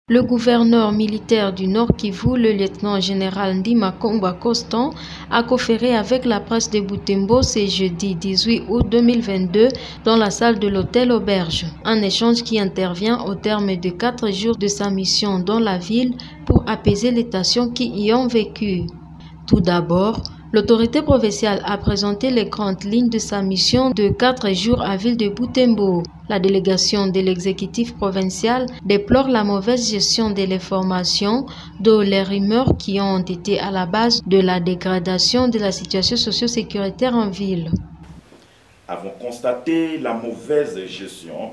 Le gouverneur militaire du Nord Kivu, le lieutenant-général Ndima Komba Koston, a conféré avec la presse de Butembo ce jeudi 18 août 2022 dans la salle de l'hôtel Auberge. Un échange qui intervient au terme de 4 jours de sa mission dans la ville pour apaiser les tensions qui y ont vécu. Tout d'abord, l'autorité provinciale a présenté les grandes lignes de sa mission de 4 jours à ville de Butembo. La délégation de l'exécutif provincial déplore la mauvaise gestion de l'information, dont les rumeurs qui ont été à la base de la dégradation de la situation socio-sécuritaire en ville. Avons constaté la mauvaise gestion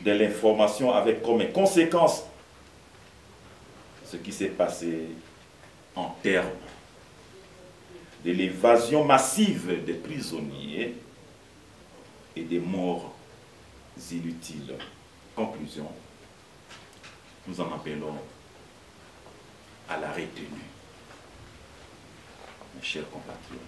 de l'information avec comme conséquence ce qui s'est passé en termes de l'évasion massive des prisonniers et des morts inutiles. Conclusion, nous en appelons à la retenue, mes chers compatriotes,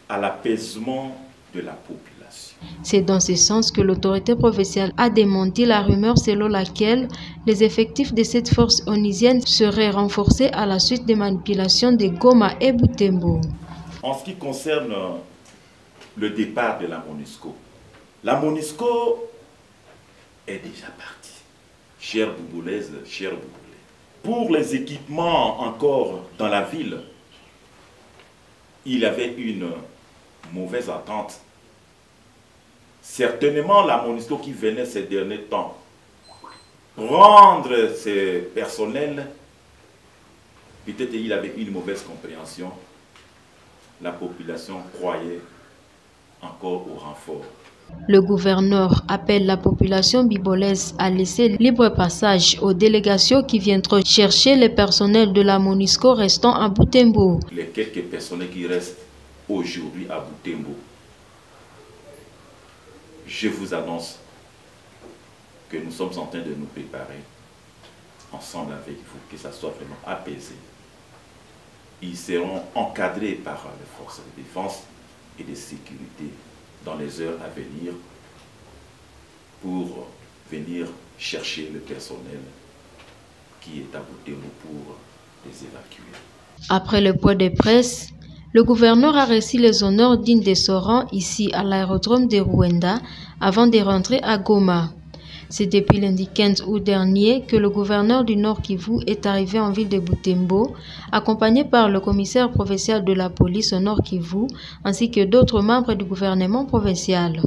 à l'apaisement de la population. C'est dans ce sens que l'autorité provinciale a démenti la rumeur selon laquelle les effectifs de cette force onusienne seraient renforcés à la suite des manipulations de Goma et Butembo. En ce qui concerne le départ de la MONUSCO est déjà partie. Chère Bouboulaise, chère Bouboulais. Pour les équipements encore dans la ville, il y avait une mauvaise attente. Certainement, la MONUSCO qui venait ces derniers temps prendre ses personnels, peut-être il avait une mauvaise compréhension. La population croyait encore au renfort. Le gouverneur appelle la population bibolaise à laisser libre passage aux délégations qui viendront chercher les personnels de la MONUSCO restant à Butembo. Les quelques personnels qui restent aujourd'hui à Butembo, je vous annonce que nous sommes en train de nous préparer ensemble avec vous, que ça soit vraiment apaisé. Ils seront encadrés par les forces de défense et de sécurité dans les heures à venir pour venir chercher le personnel qui est à Butembo pour les évacuer. Après le point de presse, le gouverneur a reçu les honneurs dignes de son rang ici à l'aérodrome de Rwanda avant de rentrer à Goma. C'est depuis lundi 15 août dernier que le gouverneur du Nord Kivu est arrivé en ville de Butembo, accompagné par le commissaire provincial de la police au Nord Kivu, ainsi que d'autres membres du gouvernement provincial.